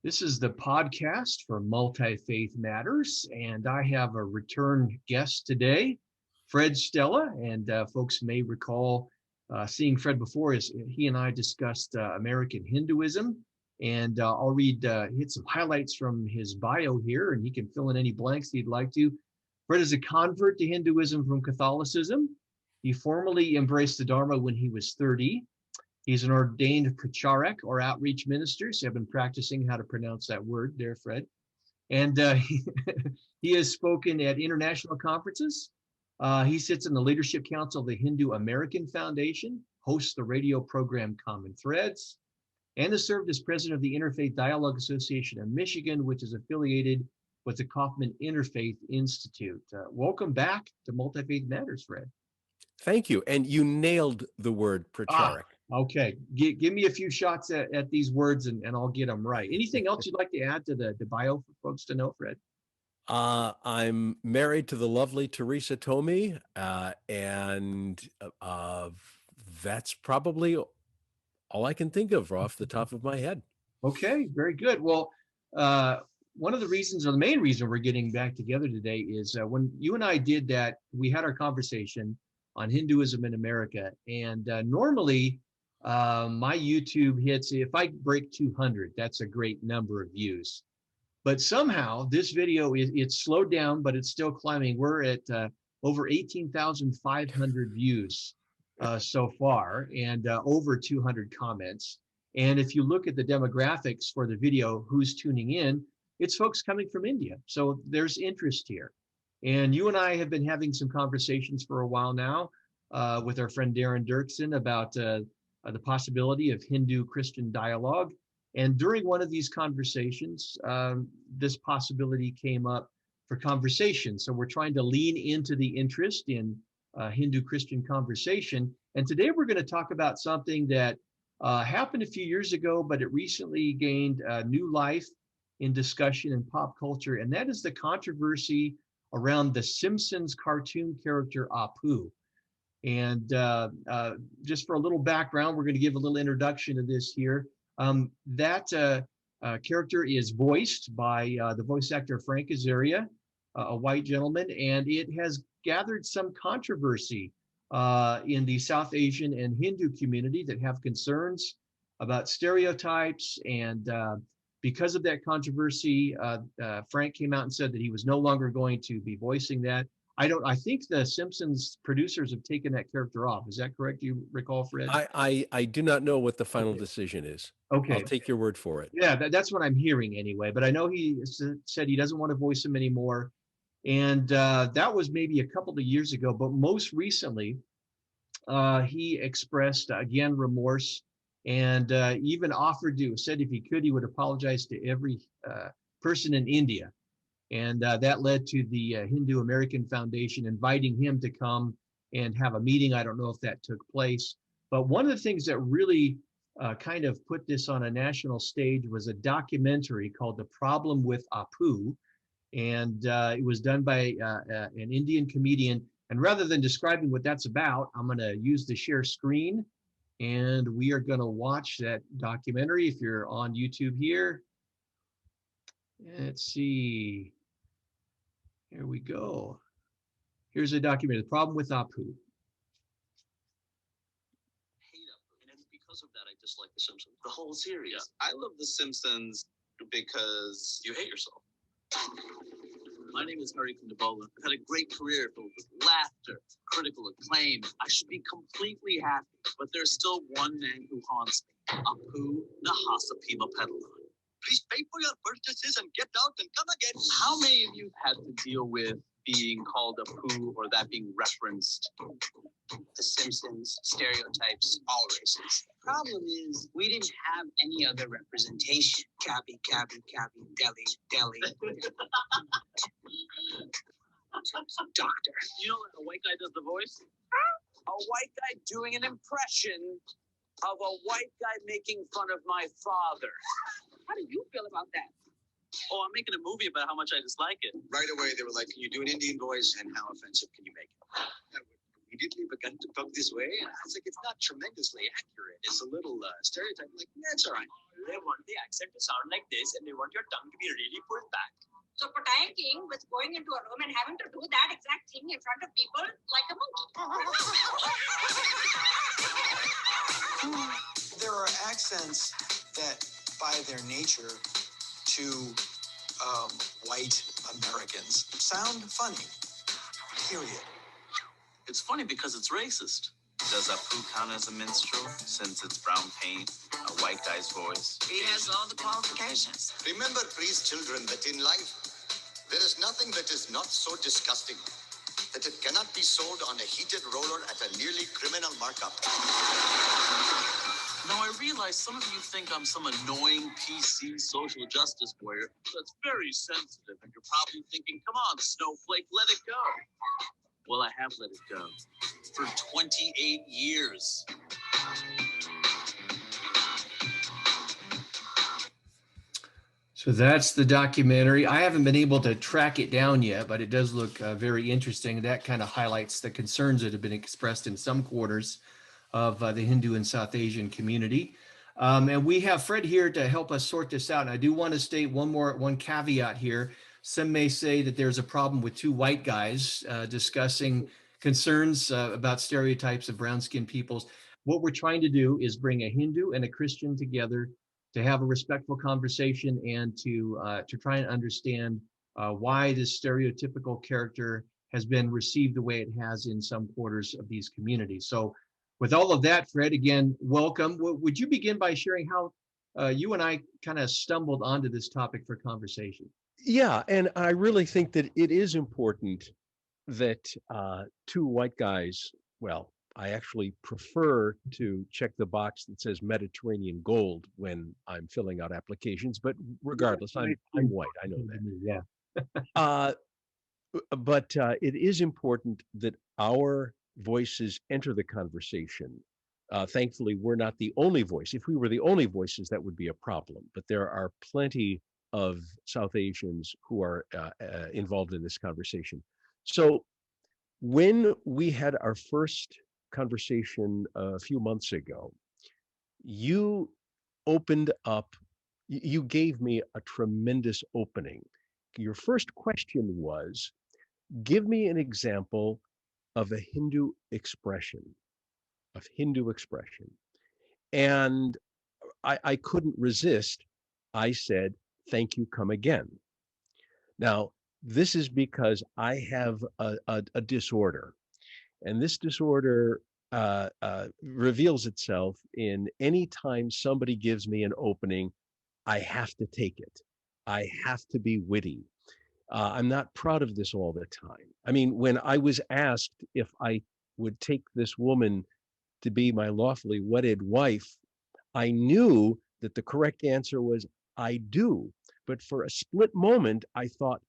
This is the podcast for Multifaith Matters, and I have a return guest today, Fred Stella, and folks may recall seeing Fred before as he and I discussed American Hinduism, and I'll hit some highlights from his bio here, and he can fill in any blanks he'd like to. Fred is a convert to Hinduism from Catholicism. He formally embraced the Dharma when he was 30. He's an ordained pracharak or outreach minister. So I've been practicing how to pronounce that word there, Fred. And he has spoken at international conferences. He sits in the leadership council of the Hindu American Foundation, hosts the radio program Common Threads, and has served as president of the Interfaith Dialogue Association of Michigan, which is affiliated with the Kaufman Interfaith Institute. Welcome back to Multifaith Matters, Fred. Thank you. And you nailed the word pracharak. Okay, give me a few shots at these words and I'll get them right. Anything else you'd like to add to the bio for folks to know, Fred? I'm married to the lovely Teresa Tomei, and that's probably all I can think of off the top of my head. Okay, very good. Well, one of the reasons, or the main reason we're getting back together today is when you and I did that, we had our conversation on Hinduism in America, and normally my YouTube hits, if I break 200, that's a great number of views. But somehow this video, it's slowed down, but it's still climbing. We're at over 18,500 views so far, and over 200 comments. And if you look at the demographics for the video, who's tuning in, it's folks coming from India. So there's interest here. And you and I have been having some conversations for a while now with our friend Darren Dirksen about the possibility of Hindu-Christian dialogue. And during one of these conversations, this possibility came up for conversation. So we're trying to lean into the interest in Hindu-Christian conversation. And today we're going to talk about something that happened a few years ago, but it recently gained new life in discussion in pop culture. And that is the controversy around the Simpsons cartoon character Apu. And just for a little background, we're going to give a little introduction to this here. That character is voiced by the voice actor Frank Azaria, a white gentleman, and it has gathered some controversy in the South Asian and Hindu community that have concerns about stereotypes. And because of that controversy, Frank came out and said that he was no longer going to be voicing that. I think the Simpsons producers have taken that character off. Is that correct? Do you recall, Fred? I do not know what the final decision is. Okay. I'll take your word for it. Yeah, that's what I'm hearing anyway. But I know he said he doesn't want to voice him anymore. And that was maybe a couple of years ago. But most recently, he expressed, again, remorse and even said if he could, he would apologize to every person in India. And that led to the Hindu American Foundation inviting him to come and have a meeting. I don't know if that took place. But one of the things that really kind of put this on a national stage was a documentary called The Problem with Apu. And it was done by an Indian comedian. And rather than describing what that's about, I'm going to use the share screen. And we are going to watch that documentary if you're on YouTube here. Let's see. Here we go. Here's a documentary, The Problem with Apu. And it's because of that I dislike The Simpsons. The whole series. Yeah. I love The Simpsons because you hate yourself. My name is Hari Kondabolu. I've had a great career filled with laughter, critical acclaim. I should be completely happy, but there's still one man who haunts me, Apu Nahasapima Pedalon. Please pay for your purchases and get out and come again. How many of you had to deal with being called Apu or that being referenced? The Simpsons, stereotypes, all races. The problem is we didn't have any other representation. Cabby, deli. Doctor. You know when a white guy does the voice? A white guy doing an impression of a white guy making fun of my father. How do you feel about that? Oh, I'm making a movie about how much I dislike it. Right away, they were like, can you do an Indian voice and how offensive can you make it? I immediately begun to talk this way. And I was like, it's not tremendously accurate. It's a little stereotype. I'm like, that's all right. They want the accent to sound like this, and they want your tongue to be really pulled back. So Pattaya King was going into a room and having to do that exact thing in front of people like a monkey. There are accents that, by their nature, to white Americans sound funny, period. It's funny because it's racist. Does Apu count as a minstrel since it's brown paint, a white guy's voice? He has all the qualifications. Remember, please, children, that in life, there is nothing that is not so disgusting that it cannot be sold on a heated roller at a nearly criminal markup. Now, I realize some of you think I'm some annoying PC social justice warrior that's very sensitive, and you're probably thinking, come on, Snowflake, let it go. Well, I have let it go for 28 years. So that's the documentary. I haven't been able to track it down yet, but it does look very interesting. That kind of highlights the concerns that have been expressed in some quarters of the Hindu and South Asian community. And we have Fred here to help us sort this out. And I do want to state one caveat here. Some may say that there's a problem with two white guys discussing concerns about stereotypes of brown-skinned peoples. What we're trying to do is bring a Hindu and a Christian together to have a respectful conversation and to try and understand why this stereotypical character has been received the way it has in some quarters of these communities. So with all of that, Fred, again, welcome. Would you begin by sharing how you and I kind of stumbled onto this topic for conversation? Yeah, and I really think that it is important that two white guys, well, I actually prefer to check the box that says Mediterranean gold when I'm filling out applications, but regardless, I'm white, I know that. Yeah. But it is important that our voices enter the conversation. Thankfully, we're not the only voice. If we were the only voices, that would be a problem. But there are plenty of South Asians who are involved in this conversation. So when we had our first conversation a few months ago, you opened up, you gave me a tremendous opening. Your first question was, give me an example of a Hindu expression, And I couldn't resist. I said, thank you, come again. Now, this is because I have a disorder, and this disorder reveals itself in any time somebody gives me an opening, I have to take it. I have to be witty. I'm not proud of this all the time. I mean, when I was asked if I would take this woman to be my lawfully wedded wife, I knew that the correct answer was, I do. But for a split moment, I thought,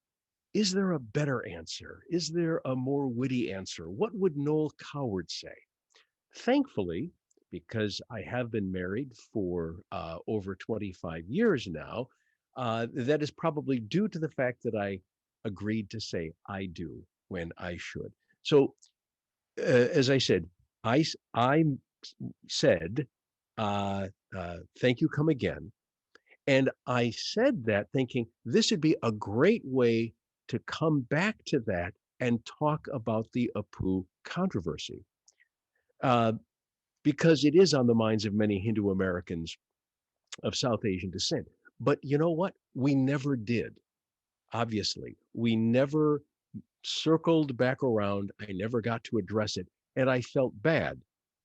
is there a better answer? Is there a more witty answer? What would Noel Coward say? Thankfully, because I have been married for over 25 years now, that is probably due to the fact that I agreed to say I do when I should. So, as I said, I said, thank you, come again. And I said that thinking this would be a great way to come back to that and talk about the Apu controversy. Because it is on the minds of many Hindu Americans of South Asian descent. But you know what? We never did. Obviously, we never circled back around. I never got to address it. And I felt bad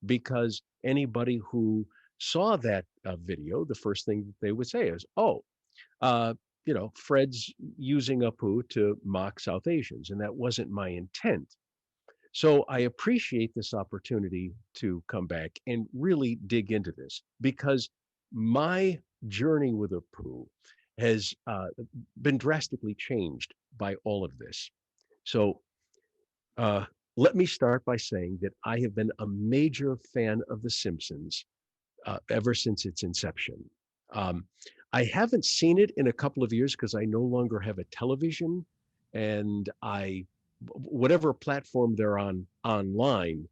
because anybody who saw that video, the first thing that they would say is, oh, Fred's using Apu to mock South Asians. And that wasn't my intent. So I appreciate this opportunity to come back and really dig into this, because my journey with Apu has been drastically changed by all of this. So let me start by saying that I have been a major fan of The Simpsons ever since its inception. I haven't seen it in a couple of years because I no longer have a television, and whatever platform they're on online,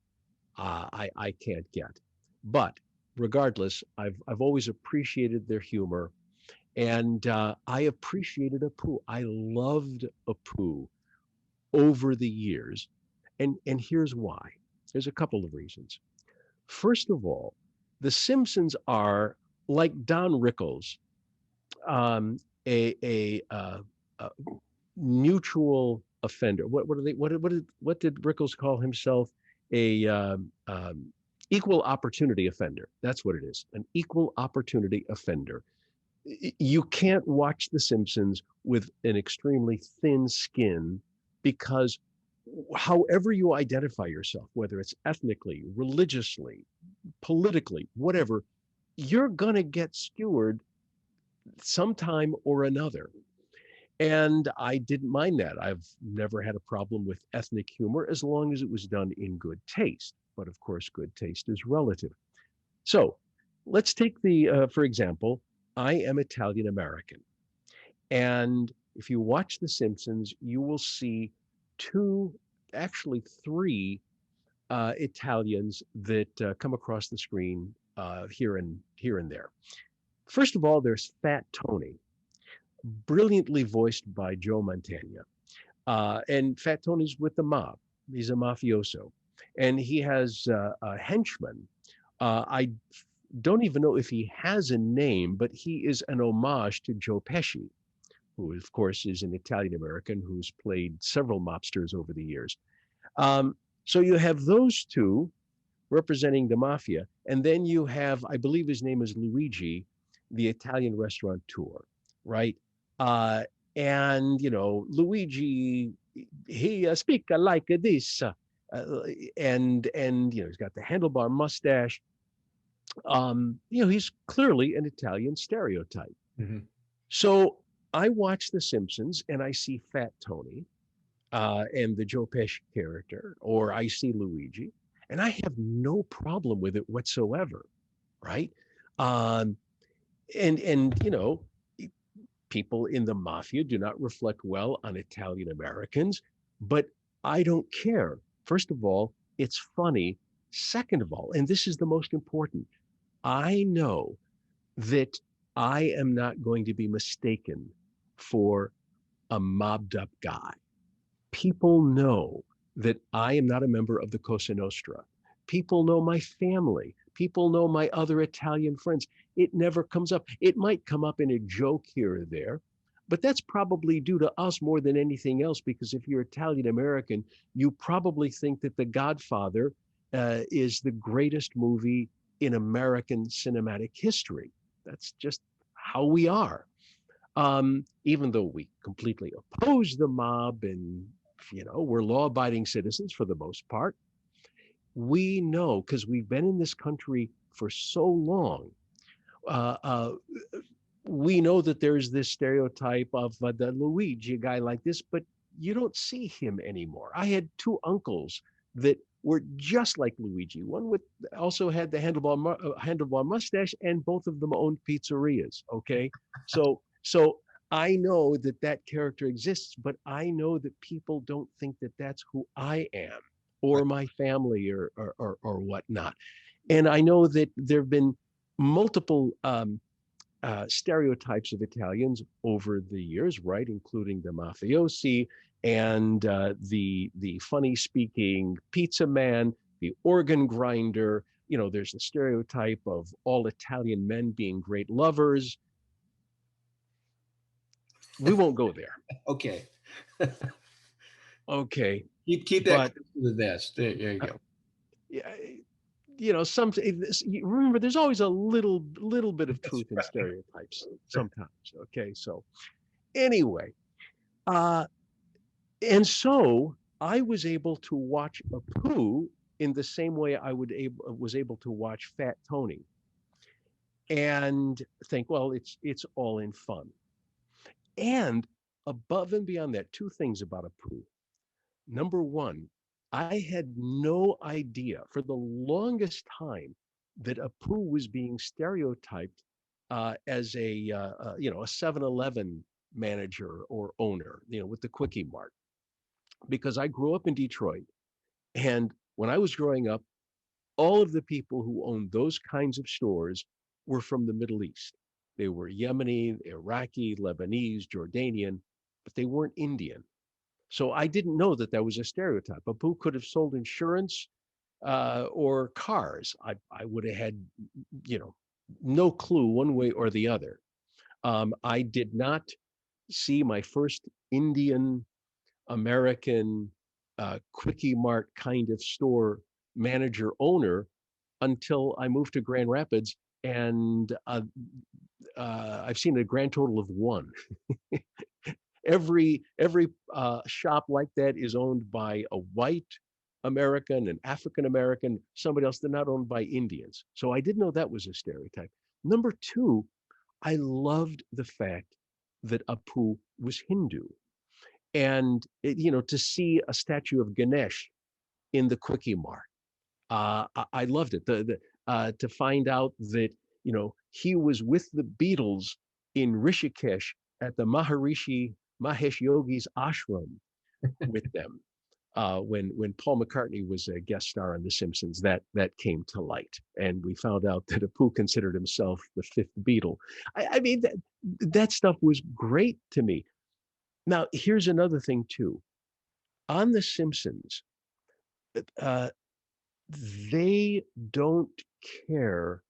I can't get. But regardless, I've always appreciated their humor, and I appreciated Apu. I loved Apu over the years, and here's why. There's a couple of reasons. First of all, the Simpsons are like Don Rickles, um, a mutual offender. What are they? What did Rickles call himself? A equal opportunity offender. That's what it is. An equal opportunity offender. You can't watch The Simpsons with an extremely thin skin, because however you identify yourself, whether it's ethnically, religiously, politically, whatever, you're going to get skewered sometime or another. And I didn't mind that. I've never had a problem with ethnic humor as long as it was done in good taste. But of course, good taste is relative. So let's take for example, I am Italian American. And if you watch The Simpsons, you will see actually three Italians that come across the screen here and there. First of all, there's Fat Tony, brilliantly voiced by Joe Mantegna. And Fat Tony's with the mob. He's a mafioso. And he has a henchman. I don't even know if he has a name, but he is an homage to Joe Pesci, who, of course, is an Italian American who's played several mobsters over the years. So you have those two representing the mafia. And then you have, I believe his name is Luigi, the Italian restaurateur, right? And, Luigi, he speak like this. And he's got the handlebar mustache. He's clearly an Italian stereotype. Mm-hmm. So I watch The Simpsons and I see Fat Tony and the Joe Pesci character, or I see Luigi, and I have no problem with it whatsoever, right? And people in the mafia do not reflect well on Italian Americans, but I don't care. First of all, it's funny. Second of all, and this is the most important, I know that I am not going to be mistaken for a mobbed up guy. People know that I am not a member of the Cosa Nostra. People know my family. People know my other Italian friends. It never comes up. It might come up in a joke here or there, but that's probably due to us more than anything else, because if you're Italian American, you probably think that The Godfather is the greatest movie in American cinematic history. That's just how we are. Even though we completely oppose the mob and, we're law-abiding citizens for the most part, we know, because we've been in this country for so long, we know that there's this stereotype of the Luigi guy like this, but you don't see him anymore. I had two uncles that were just like Luigi. One also had the handlebar mustache, and both of them owned pizzerias. Okay, so I know that character exists, but I know that people don't think that that's who I am, or my family, or whatnot. And I know that there have been multiple stereotypes of Italians over the years, right, including the mafiosi and the funny-speaking pizza man, the organ grinder. There's the stereotype of all Italian men being great lovers. We won't go there. Okay. Okay. Keep that to the vest. There you go. Yeah. Remember, there's always a little bit of truth in stereotypes sometimes. Okay. So anyway, and so I was able to watch Apu in the same way I was able to watch Fat Tony, and think, well, it's all in fun. And above and beyond that, two things about Apu. Number one, I had no idea for the longest time that Apu was being stereotyped as a 7-Eleven manager or owner, with the Quickie Mart, because I grew up in Detroit, and when I was growing up, all of the people who owned those kinds of stores were from the Middle East. They were Yemeni, Iraqi, Lebanese, Jordanian, but they weren't Indian. So I didn't know that that was a stereotype. Apu could have sold insurance or cars. I would have had, no clue one way or the other. I did not see my first Indian American Quickie Mart kind of store manager owner until I moved to Grand Rapids, and I've seen a grand total of one. every shop like that is owned by a white American, an African American, somebody else. They're not owned by Indians. So I didn't know that was a stereotype. Number two, I loved the fact that Apu was Hindu. And, to see a statue of Ganesh in the Quickie Mart, I loved it. To find out that, he was with the Beatles in Rishikesh at the Maharishi Mahesh Yogi's ashram with them. When Paul McCartney was a guest star on The Simpsons, that came to light, and we found out that Apu considered himself the fifth Beatle. I mean, that stuff was great to me. Now, here's another thing too. On The Simpsons, they don't care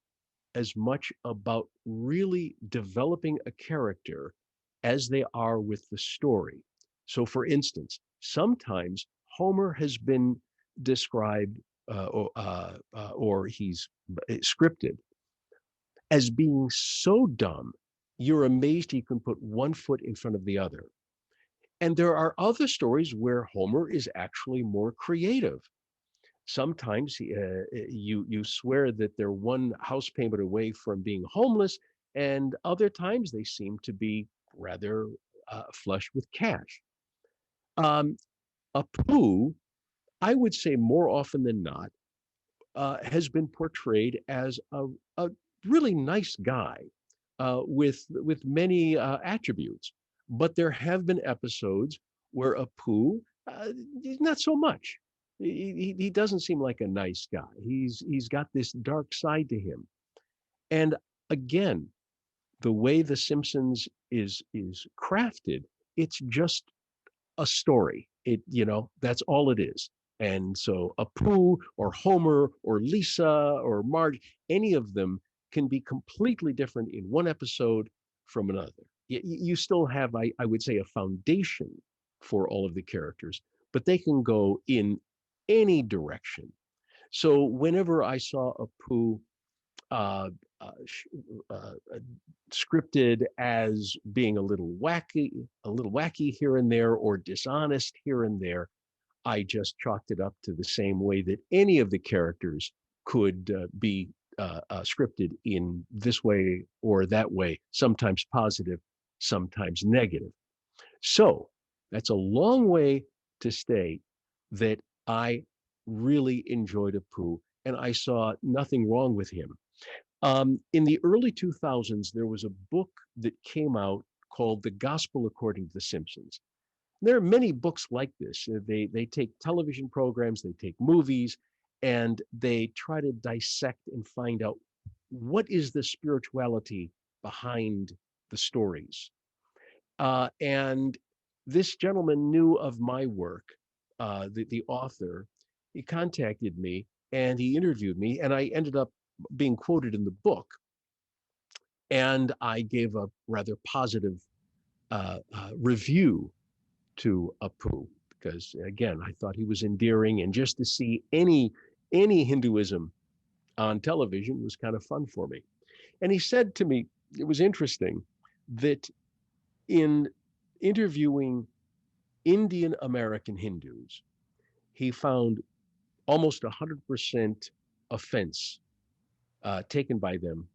as much about really developing a character as they are with the story. So, for instance, sometimes Homer has been described or he's scripted as being so dumb, you're amazed he can put one foot in front of the other. And there are other stories where Homer is actually more creative. Sometimes you swear that they're one house payment away from being homeless, and other times they seem to be rather flush with cash. Apu, I would say more often than not, has been portrayed as a really nice guy with many attributes. But there have been episodes where Apu, not so much. He doesn't seem like a nice guy. He's got this dark side to him. And again, the way The Simpsons is crafted, it's just a story. That's all it is. And so Apu or Homer or Lisa or Marge, any of them can be completely different in one episode from another. You still have, I would say, a foundation for all of the characters, but they can go in any direction. So whenever I saw Apu scripted as being a little wacky here and there, or dishonest here and there, I just chalked it up to the same way that any of the characters could be scripted in this way or that way, sometimes positive, sometimes negative. So that's a long way to state that I really enjoyed Apu, and I saw nothing wrong with him. In the early 2000s, there was a book that came out called The Gospel According to The Simpsons. There are many books like this. They take television programs, they take movies, and they try to dissect and find out what is the spirituality behind the stories. And this gentleman knew of my work, the author. He contacted me and he interviewed me, and I ended up being quoted in the book. And I gave a rather positive review to Apu, because again, I thought he was endearing, and just to see any Hinduism on television was kind of fun for me. And he said to me, it was interesting that in interviewing Indian American Hindus, he found almost 100% offense taken by them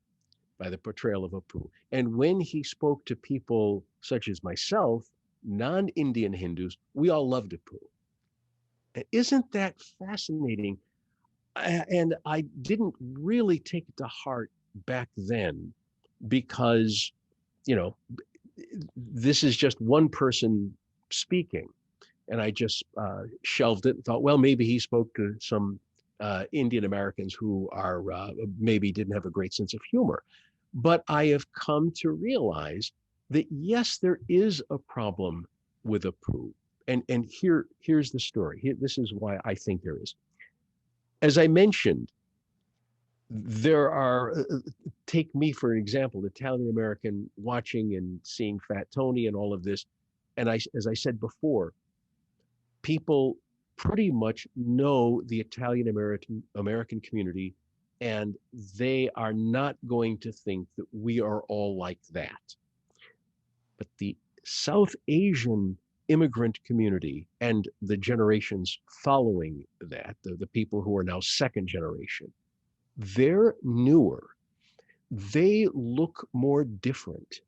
by the portrayal of Apu. And when he spoke to people such as myself, non-Indian Hindus, we all loved Apu. Isn't that fascinating? And I didn't really take it to heart back then, because, this is just one person speaking. And I just shelved it and thought, well, maybe he spoke to some Indian Americans who are maybe didn't have a great sense of humor. But I have come to realize that yes, there is a problem with Apu. And here's the story. This is why I think there is. As I mentioned, there are, take me for an example, Italian American watching and seeing Fat Tony and all of this. And as I said before, people pretty much know the Italian American community, and they are not going to think that we are all like that. But the South Asian immigrant community and the generations following that, the people who are now second generation, they're newer. They look more different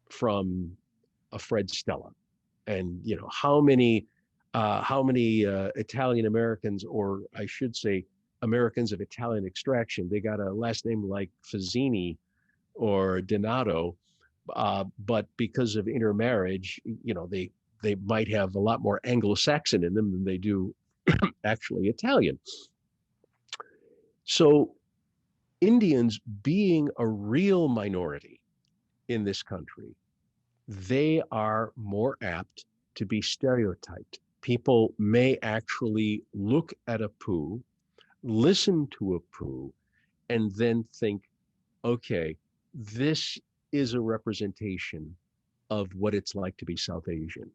from a Fred Stella. And you know, how many Italian Americans, or I should say Americans of Italian extraction, they got a last name like Fazzini or Donato, but because of intermarriage, you know, they might have a lot more Anglo-Saxon in them than they do actually Italian. So Indians, being a real minority in this country, they are more apt to be stereotyped. People may actually look at Apu, listen to Apu, and then think, okay, this is a representation of what it's like to be South Asian.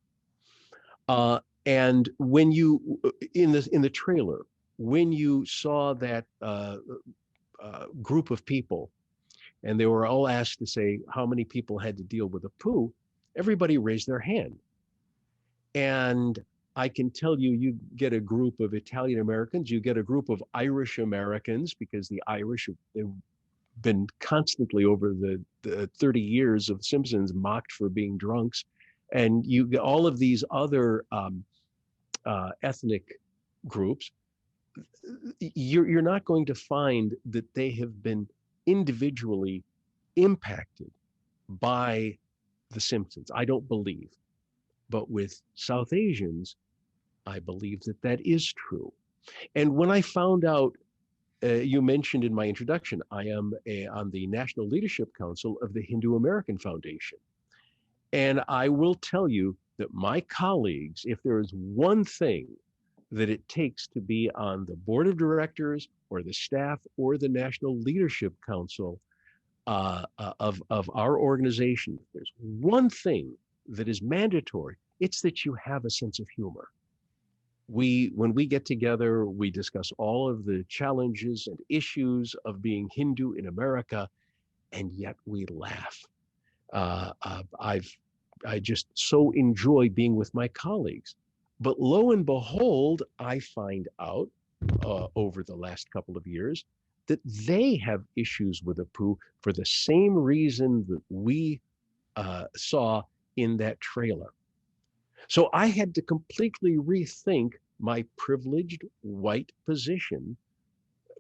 And when you, in the trailer, when you saw that group of people, and they were all asked to say how many people had to deal with Apu, everybody raised their hand. And I can tell you, you get a group of Italian Americans, you get a group of Irish Americans, because the Irish have been constantly over the 30 years of Simpsons mocked for being drunks. And you get all of these other ethnic groups. You're not going to find that they have been individually impacted by the Simpsons. I don't believe. But with South Asians, I believe that that is true. And when I found out, you mentioned in my introduction, I am on the National Leadership Council of the Hindu American Foundation. And I will tell you that my colleagues, if there is one thing that it takes to be on the board of directors or the staff or the National Leadership Council of our organization, if there's one thing that is mandatory, it's that you have a sense of humor. When we get together, we discuss all of the challenges and issues of being Hindu in America, and yet we laugh. I just so enjoy being with my colleagues. But lo and behold, I find out over the last couple of years that they have issues with Apu for the same reason that we saw in that trailer. So I had to completely rethink my privileged white position,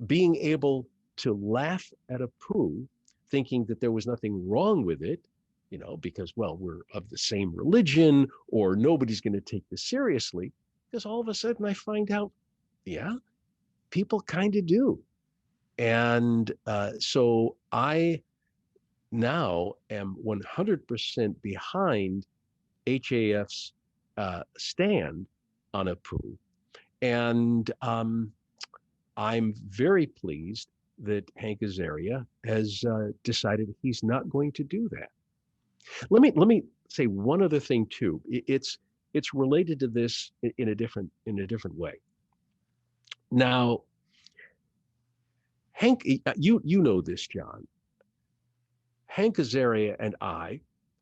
being able to laugh at Apu, thinking that there was nothing wrong with it, you know, because, well, we're of the same religion, or nobody's going to take this seriously. Because all of a sudden I find out, yeah, people kind of do. And so I now am 100% behind HAF's stand on Apu. And I'm very pleased that Hank Azaria has decided he's not going to do that. Let me say one other thing too. It's related to this in a different way. Now, Hank, you know this, John. Hank Azaria and I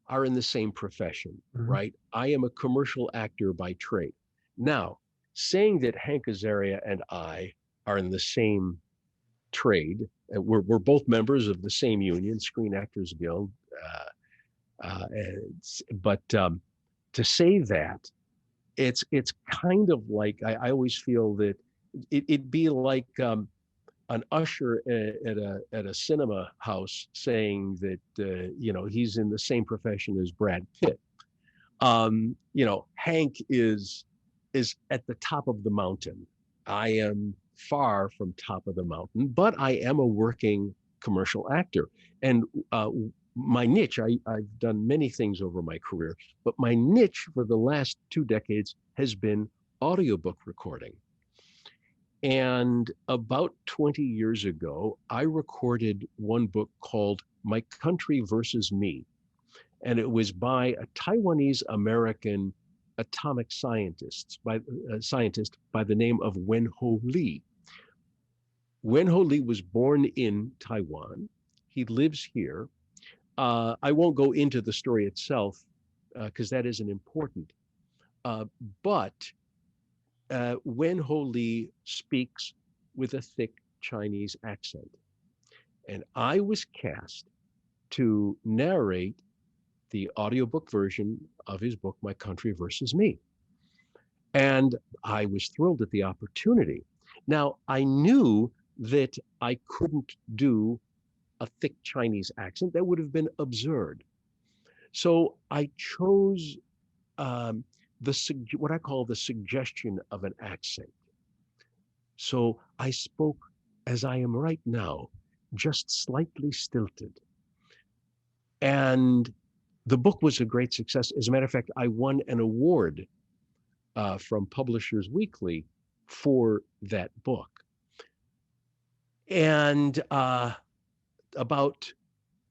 are in the same profession, right? I am a commercial actor by trade. Now, saying that Hank Azaria and I are in the same trade, we're both members of the same union, Screen Actors Guild, but to say that, it's kind of like, I always feel that it'd be like an usher at a cinema house saying that you know, he's in the same profession as Brad Pitt. You know, Hank is at the top of the mountain. I am far from top of the mountain, but I am a working commercial actor. And my niche, I've done many things over my career, but my niche for the last 2 decades has been audiobook recording. And about 20 years ago, I recorded one book called My Country versus Me. And it was by a Taiwanese American atomic scientist by the name of Wen-Ho Lee. Wen-Ho Lee was born in Taiwan. He lives here. I won't go into the story itself because that isn't important. But Wen-Ho Lee speaks with a thick Chinese accent. And I was cast to narrate the audiobook version of his book, My Country versus Me. And I was thrilled at the opportunity. Now, I knew that I couldn't do a thick Chinese accent. That would have been absurd. So I chose what I call the suggestion of an accent. So I spoke as I am right now, just slightly stilted. And the book was a great success. As a matter of fact, I won an award from Publishers Weekly for that book. And about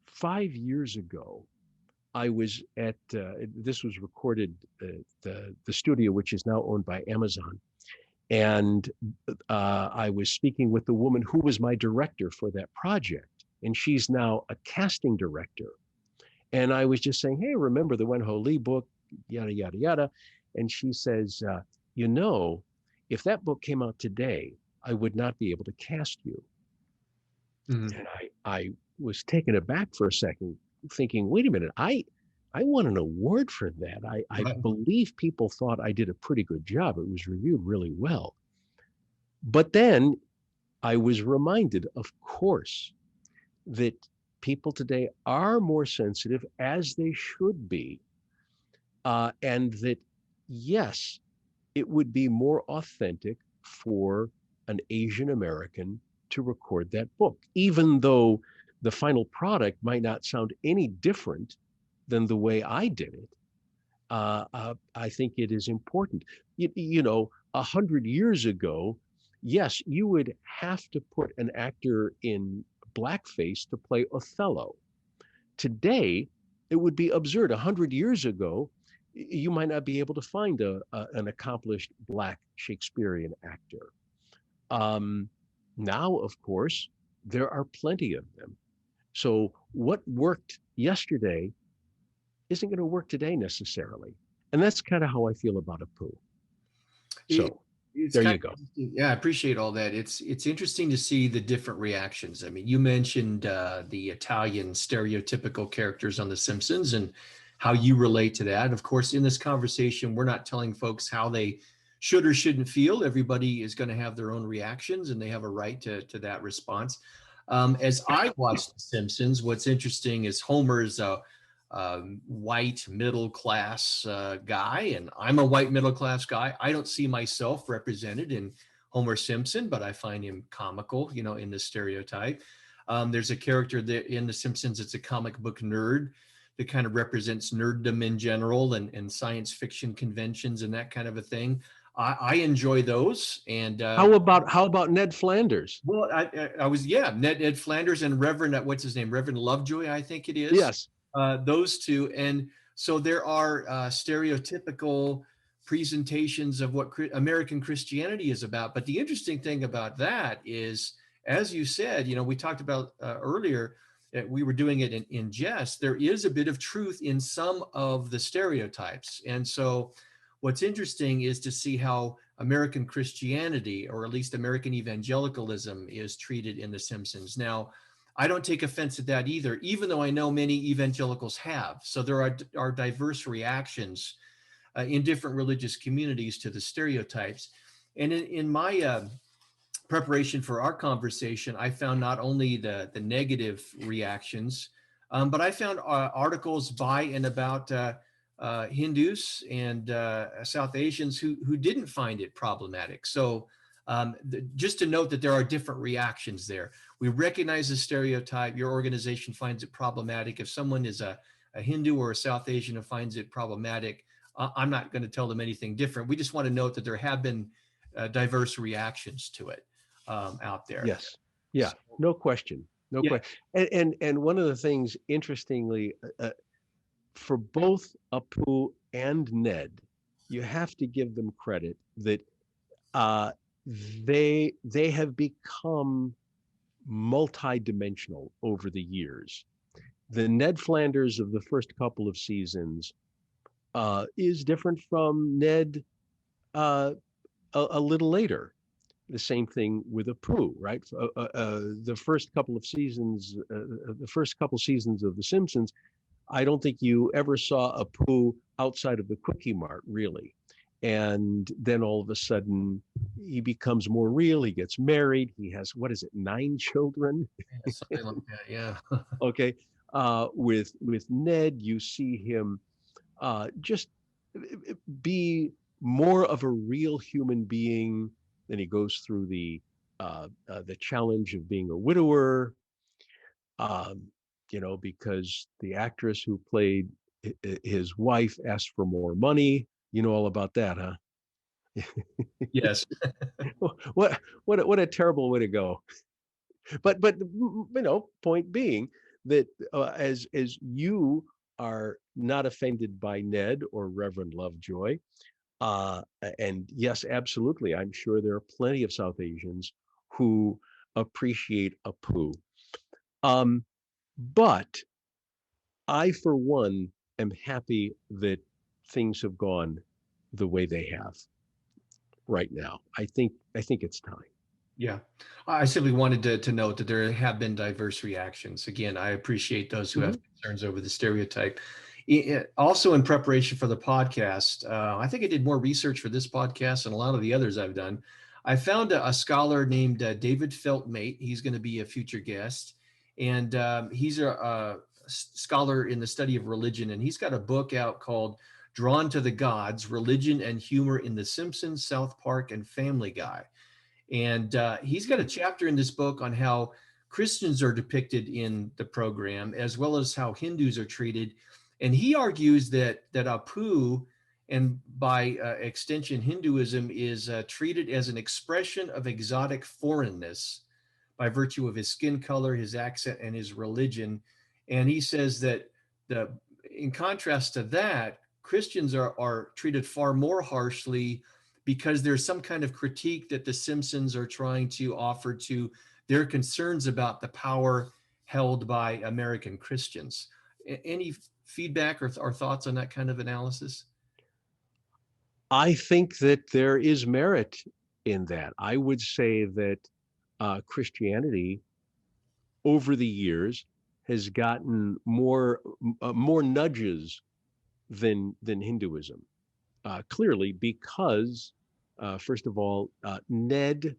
5 years ago, I was at, this was recorded at the studio, which is now owned by Amazon. And I was speaking with the woman who was my director for that project. And she's now a casting director. And I was just saying, hey, remember the Wen-Ho Lee book, yada, yada, yada. And she says, you know, if that book came out today, I would not be able to cast you. Mm-hmm. And I was taken aback for a second, thinking, wait a minute, I won an award for that. I believe people thought I did a pretty good job. It was reviewed really well. But then I was reminded, of course, that people today are more sensitive, as they should be, and that, yes, it would be more authentic for an Asian American to record that book, even though the final product might not sound any different than the way I did it. I think it is important. You know, 100 years ago, yes, you would have to put an actor in blackface to play Othello. Today, it would be absurd. 100 years ago, you might not be able to find an accomplished Black Shakespearean actor. Now, of course, there are plenty of them. So what worked yesterday isn't going to work today necessarily. And that's kind of how I feel about Apu. So there you go. Yeah, I appreciate all that. It's interesting to see the different reactions. I mean, you mentioned the Italian stereotypical characters on The Simpsons and how you relate to that. Of course, in this conversation, we're not telling folks how they should or shouldn't feel. Everybody is going to have their own reactions and they have a right to that response. As I watch The Simpsons, what's interesting is Homer's white middle-class guy, and I'm a white middle-class guy. I don't see myself represented in Homer Simpson, but I find him comical, you know, in the stereotype. There's a character that in The Simpsons, it's a comic book nerd that kind of represents nerddom in general and science fiction conventions and that kind of a thing. I enjoy those. And how about Ned Flanders? Well, I was, Ned Flanders and Reverend, what's his name? Reverend Lovejoy, I think it is. Yes. Those two. And so there are stereotypical presentations of what American Christianity is about. But the interesting thing about that is, as you said, you know, we talked about earlier, we were doing it in jest. There is a bit of truth in some of the stereotypes. And so what's interesting is to see how American Christianity, or at least American evangelicalism, is treated in The Simpsons. Now, I don't take offense at that either, even though I know many evangelicals have. So there are diverse reactions in different religious communities to the stereotypes. And in my preparation for our conversation, I found not only the negative reactions, but I found articles by and about Hindus and South Asians who didn't find it problematic. So Just to note that there are different reactions there. We recognize the stereotype. Your organization finds it problematic. If someone is a Hindu or a South Asian who finds it problematic, I'm not going to tell them anything different. We just want to note that there have been diverse reactions to it out there. Yes. Yeah. So, No question. No yeah. question. And one of the things, interestingly, for both Apu and Ned, you have to give them credit that they have become multidimensional over the years. The Ned Flanders of the first couple of seasons is different from Ned a little later. The same thing with Apu, right? The first couple seasons of The Simpsons, I don't think you ever saw Apu outside of the Quickie Mart, really. And then all of a sudden, he becomes more real. He gets married. He has, 9 children? Yeah, something like that, yeah. Okay. With Ned, you see him just be more of a real human being. Then he goes through the challenge of being a widower, because the actress who played his wife asked for more money. You know all about that, huh? Yes. What a terrible way to go. But point being that as you are not offended by Ned or Reverend Lovejoy, and yes, absolutely, I'm sure there are plenty of South Asians who appreciate Apu. But I, for one, am happy that things have gone the way they have right now. I think it's time. Yeah, I simply wanted to note that there have been diverse reactions. Again, I appreciate those who have concerns over the stereotype. Also, in preparation for the podcast, I think I did more research for this podcast and a lot of the others I've done. I found a scholar named David Feltmate. He's going to be a future guest, and he's a scholar in the study of religion, and he's got a book out called Drawn to the Gods, Religion and Humor in The Simpsons, South Park, and Family Guy. And he's got a chapter in this book on how Christians are depicted in the program, as well as how Hindus are treated. And he argues that Apu, and by extension Hinduism, is treated as an expression of exotic foreignness by virtue of his skin color, his accent, and his religion. And he says that in contrast to that, Christians are treated far more harshly because there's some kind of critique that the Simpsons are trying to offer to their concerns about the power held by American Christians. Any feedback or thoughts on that kind of analysis? I think that there is merit in that. I would say that Christianity over the years has gotten more nudges than Hinduism. Clearly, because first of all, Ned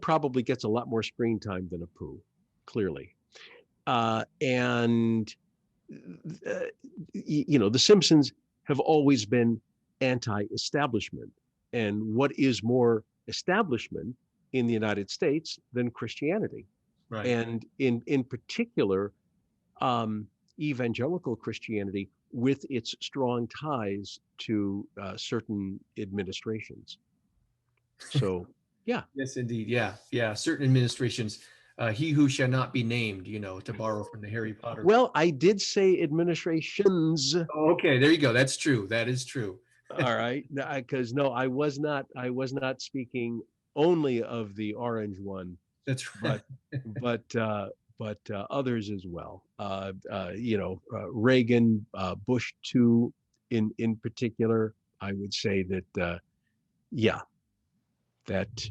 probably gets a lot more screen time than Apu, clearly, and the Simpsons have always been anti-establishment, and what is more establishment in the United States than Christianity? Right. And in particular, evangelical Christianity with its strong ties to certain administrations. So, yeah. Yes, indeed. Yeah. Certain administrations, he who shall not be named, to borrow from the Harry Potter. Well, I did say administrations. Oh, okay, there you go. That's true. That is true. All right, because no, I was not speaking only of the orange one. That's right. But others as well. Reagan, Bush too, in particular. I would say that that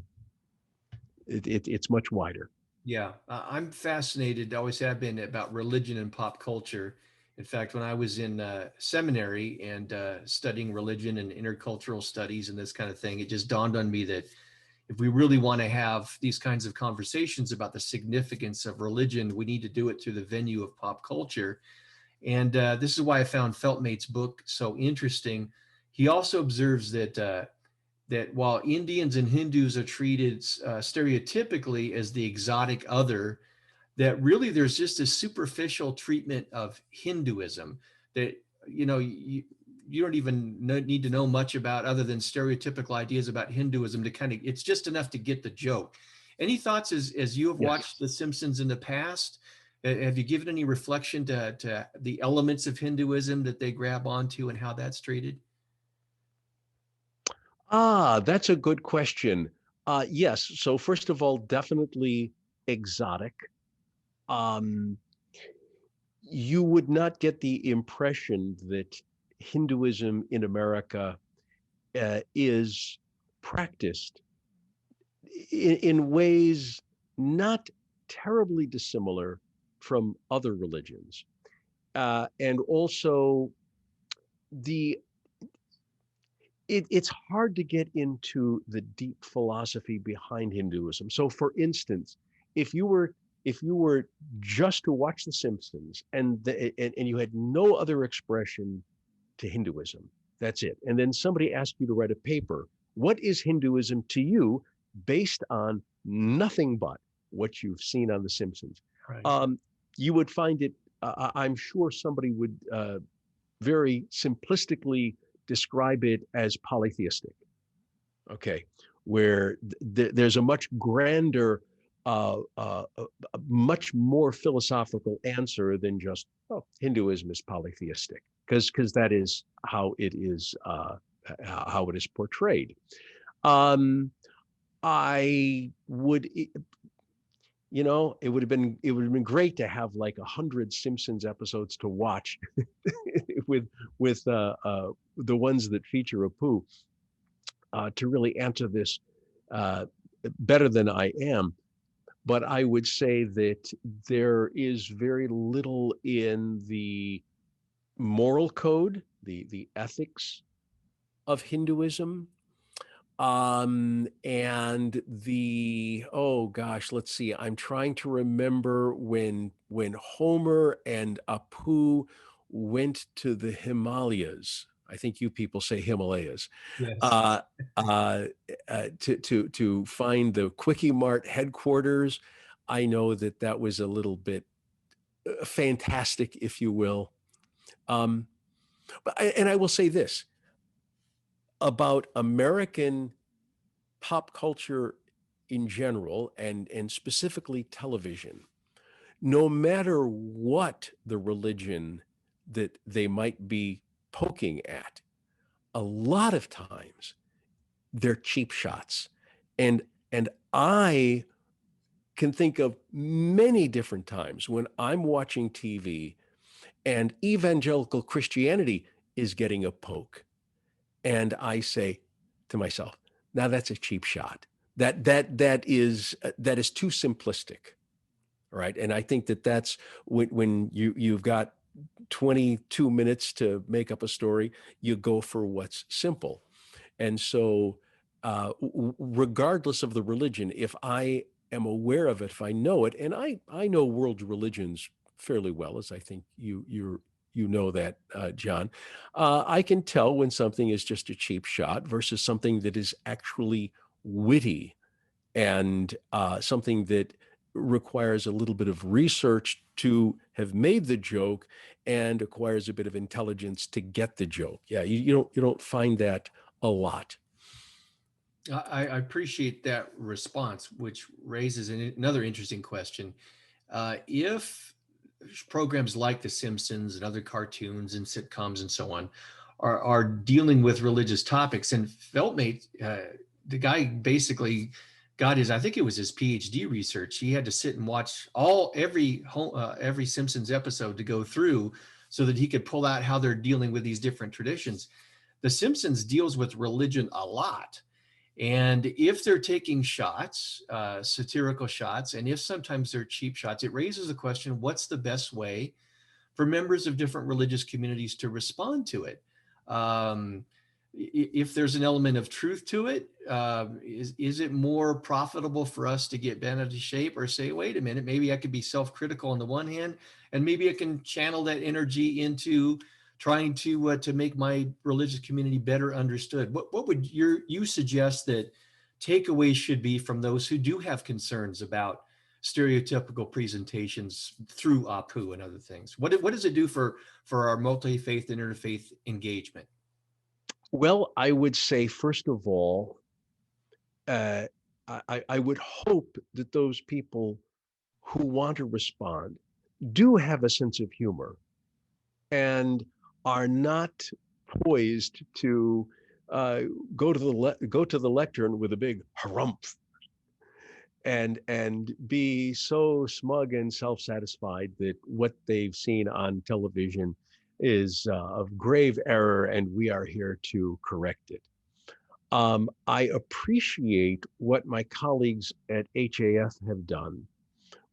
it's much wider. Yeah, I'm fascinated, always have been, about religion and pop culture. In fact, when I was in seminary and studying religion and intercultural studies and this kind of thing, it just dawned on me that if we really want to have these kinds of conversations about the significance of religion, we need to do it through the venue of pop culture. And this is why I found Feltmate's book so interesting. He also observes that that while Indians and Hindus are treated stereotypically as the exotic other, that really there's just a superficial treatment of Hinduism that, you don't even need to know much about other than stereotypical ideas about Hinduism to kind of, it's just enough to get the joke. Any thoughts as you have watched The Simpsons in the past? Have you given any reflection to the elements of Hinduism that they grab onto and how that's treated? That's a good question. Yes. So first of all, definitely exotic. You would not get the impression that Hinduism in America is practiced in ways not terribly dissimilar from other religions. And also it's hard to get into the deep philosophy behind Hinduism. So for instance, if you were just to watch The Simpsons and you had no other expression to Hinduism, that's it. And then somebody asked you to write a paper, what is Hinduism to you based on nothing but what you've seen on The Simpsons? Right. You would find it, I'm sure somebody would very simplistically describe it as polytheistic, okay, where there's a much grander, much more philosophical answer than just, oh, Hinduism is polytheistic, because that is how it is portrayed. I would, it would have been great to have like 100 Simpsons episodes to watch with the ones that feature Apu to really answer this better than I am. But I would say that there is very little in the moral code, the ethics of Hinduism. And oh gosh, let's see. I'm trying to remember when Homer and Apu went to the Himalayas. I think you people say Himalayas. Yes. To find the Quickie Mart headquarters. I know that was a little bit fantastic, if you will. But I will say this about American pop culture in general, and specifically television. No matter what the religion that they might be poking at, a lot of times they're cheap shots. And I can think of many different times when I'm watching TV and evangelical Christianity is getting a poke. And I say to myself, now that's a cheap shot. That is too simplistic, right? And I think that's when you've got 22 minutes to make up a story, you go for what's simple. And so, regardless of the religion, if I am aware of it, if I know it, and I know world religions fairly well, as I think you know that, John, I can tell when something is just a cheap shot versus something that is actually witty and something that requires a little bit of research to have made the joke and acquires a bit of intelligence to get the joke. Yeah, you don't find that a lot. I appreciate that response, which raises another interesting question. If programs like The Simpsons and other cartoons and sitcoms and so on are dealing with religious topics, and Feltmate, the guy basically got I think it was his PhD research. He had to sit and watch every Simpsons episode to go through so that he could pull out how they're dealing with these different traditions. The Simpsons deals with religion a lot. And if they're taking shots, satirical shots, and if sometimes they're cheap shots, it raises the question, what's the best way for members of different religious communities to respond to it? If there's an element of truth to it, is it more profitable for us to get bent out of shape or say, wait a minute, maybe I could be self-critical on the one hand, and maybe I can channel that energy into trying to make my religious community better understood. What would you suggest that takeaways should be from those who do have concerns about stereotypical presentations through Apu and other things? What does it do for our multi-faith and interfaith engagement? Well, I would say, first of all, I would hope that those people who want to respond do have a sense of humor and are not poised to go to the lectern with a big harumph and be so smug and self-satisfied that what they've seen on television is of grave error and we are here to correct it. I appreciate what my colleagues at HAF have done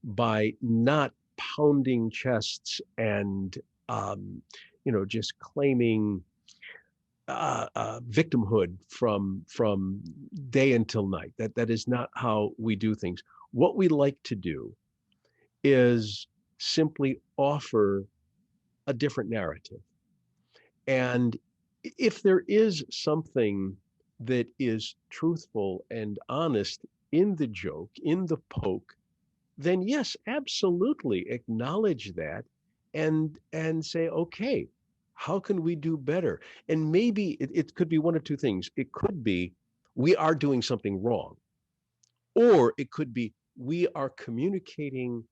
by not pounding chests and just claiming victimhood from day until night. That is not how we do things. What we like to do is simply offer a different narrative. And if there is something that is truthful and honest in the joke, in the poke, then yes, absolutely acknowledge that and say, okay, how can we do better? And maybe it could be one of two things. It could be we are doing something wrong, or it could be we are communicating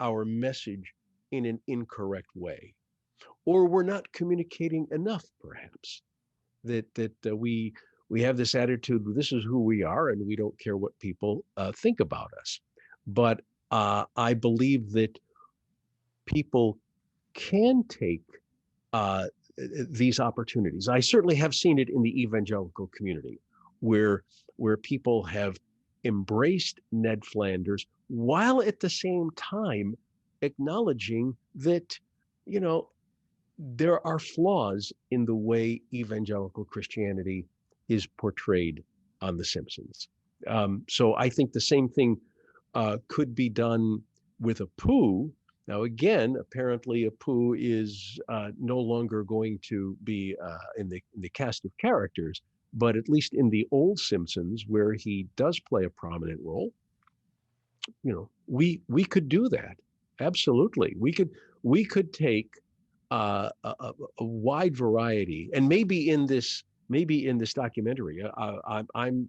our message in an incorrect way, or we're not communicating enough, perhaps, that we have this attitude, this is who we are, and we don't care what people think about us. But I believe that people can take these opportunities. I certainly have seen it in the evangelical community, where people have embraced Ned Flanders while at the same time acknowledging that, there are flaws in the way evangelical Christianity is portrayed on The Simpsons. So I think the same thing could be done with Apu. Now, again, apparently Apu is no longer going to be in the cast of characters, but at least in the old Simpsons, where he does play a prominent role, we could do that. Absolutely. We could take a wide variety, and maybe in this documentary, I'm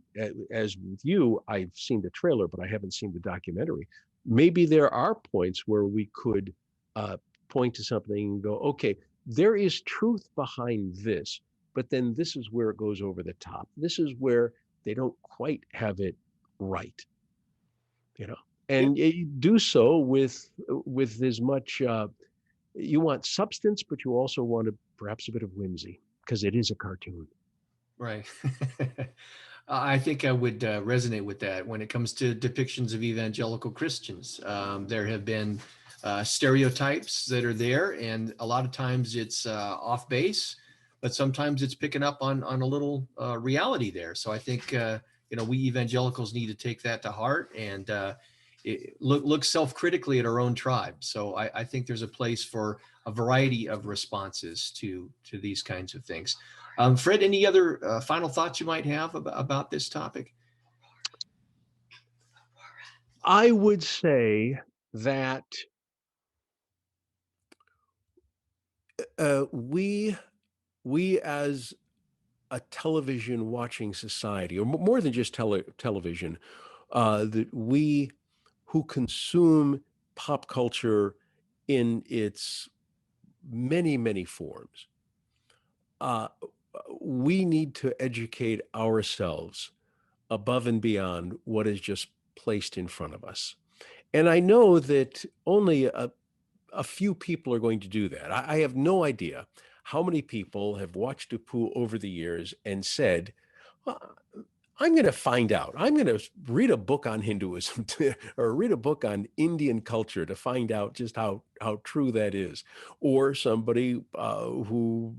as with you, I've seen the trailer, but I haven't seen the documentary. Maybe there are points where we could point to something and go, okay, there is truth behind this, but then this is where it goes over the top. This is where they don't quite have it right, and you do so with as much, you want substance, but you also want perhaps a bit of whimsy, because it is a cartoon. Right. I think I would resonate with that when it comes to depictions of evangelical Christians. There have been stereotypes that are there, and a lot of times it's off base, but sometimes it's picking up on a little reality there. So I think we evangelicals need to take that to heart and look self-critically at our own tribe. So I think there's a place for a variety of responses to these kinds of things. Fred, any other final thoughts you might have about this topic? I would say that we as a television watching society, or more than just television, that we who consume pop culture in its many, many forms, we need to educate ourselves above and beyond what is just placed in front of us. And I know that only a few people are going to do that. I have no idea how many people have watched Apu over the years and said, well, I'm going to find out. I'm going to read a book on Hinduism or read a book on Indian culture to find out just how true that is. Or somebody who,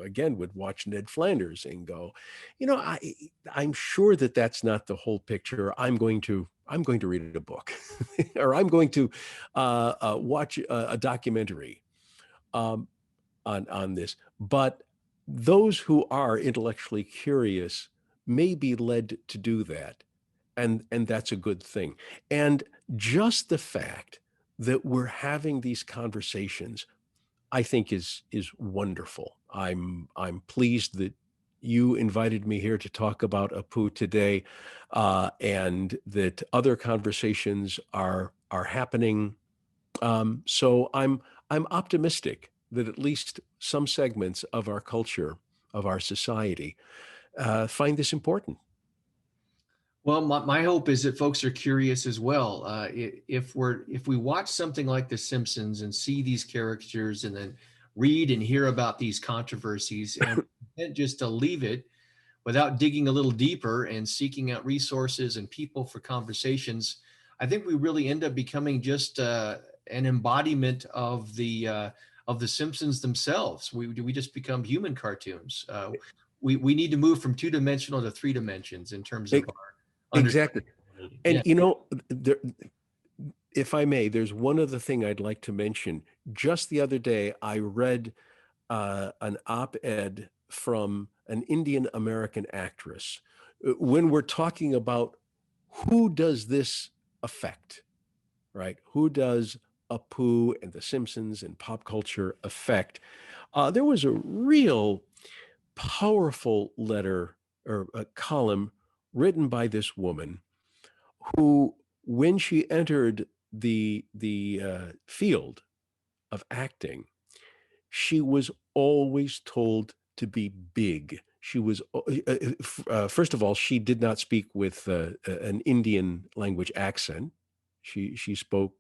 again, would watch Ned Flanders and go, I'm sure that that's not the whole picture. I'm going to read a book or I'm going to watch a documentary. on this, but those who are intellectually curious may be led to do that, and that's a good thing. And just the fact that we're having these conversations, I think is wonderful. I'm pleased that you invited me here to talk about Apu today, and that other conversations are happening. So I'm optimistic that at least some segments of our culture, of our society, find this important. Well, my hope is that folks are curious as well. If we watch something like The Simpsons and see these characters and then read and hear about these controversies and just to leave it without digging a little deeper and seeking out resources and people for conversations, I think we really end up becoming just an embodiment of the Simpsons themselves. We just become human cartoons. We need to move from 2-dimensional to 3 dimensions in terms of our exactly. And yeah. If I may, there's one other thing I'd like to mention. Just the other day, I read an op-ed from an Indian American actress. When we're talking about who does this affect, right? Who does Apu and The Simpsons and pop culture affect? There was a real powerful letter or a column written by this woman who, when she entered the field of acting, she was always told to be big. She was, first of all, she did not speak with an Indian language accent. She spoke,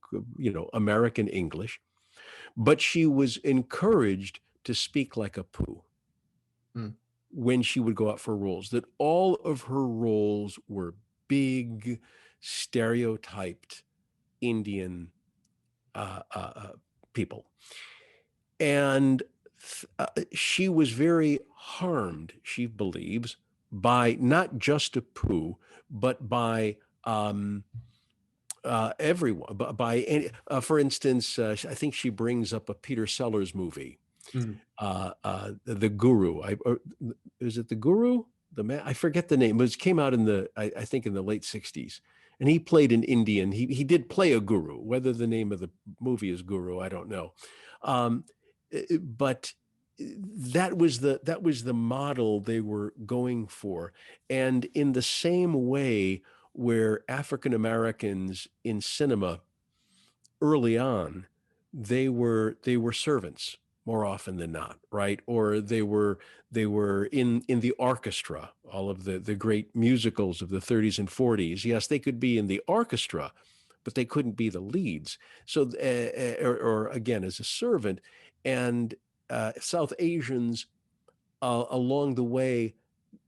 American English, but she was encouraged to speak like Apu when she would go out for roles, that all of her roles were big, stereotyped Indian people. And she was very harmed, she believes, by not just Apu, but by everyone. For instance, I think she brings up a Peter Sellers movie, The Guru. Is it The Guru? The man, I forget the name, but it came out in I think in the late 60s. And he played an Indian. He did play a guru. Whether the name of the movie is Guru, I don't know. But that was the model they were going for. And in the same way, where African Americans in cinema early on, they were servants more often than not, right? Or they were in the orchestra, all of the great musicals of the 30s and 40s. Yes, they could be in the orchestra, but they couldn't be the leads. So, or again, as a servant. And South Asians, along the way,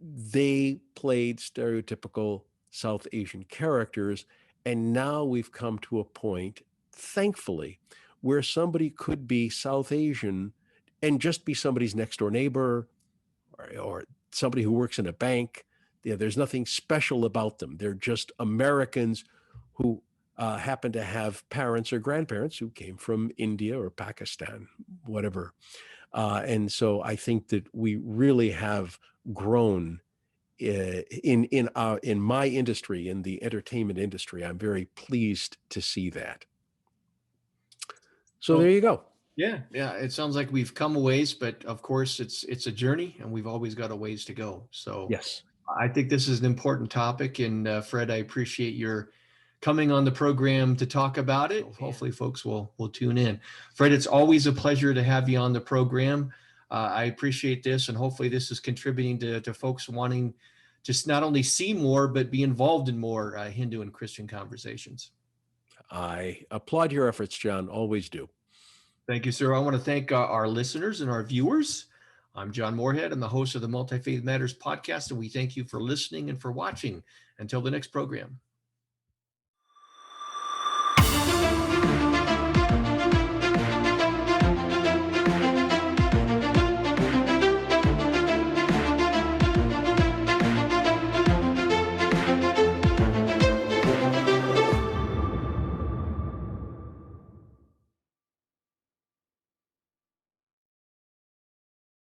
they played stereotypical South Asian characters. And now we've come to a point, thankfully, where somebody could be South Asian and just be somebody's next door neighbor or somebody who works in a bank. There's nothing special about them. They're just Americans who happen to have parents or grandparents who came from India or Pakistan, whatever. And so I think that we really have grown in my industry, in the entertainment industry. I'm very pleased to see that. So there you go. Yeah. It sounds like we've come a ways, but of course it's a journey, and we've always got a ways to go. So yes, I think this is an important topic, and Fred, I appreciate your coming on the program to talk about it. Hopefully folks will tune in. Fred, it's always a pleasure to have you on the program. I appreciate this, and hopefully this is contributing to folks wanting just not only see more, but be involved in more Hindu and Christian conversations. I applaud your efforts, John. Always do. Thank you, sir. I want to thank our listeners and our viewers. I'm John Moorhead. I'm the host of the Multifaith Matters podcast, and we thank you for listening and for watching. Until the next program.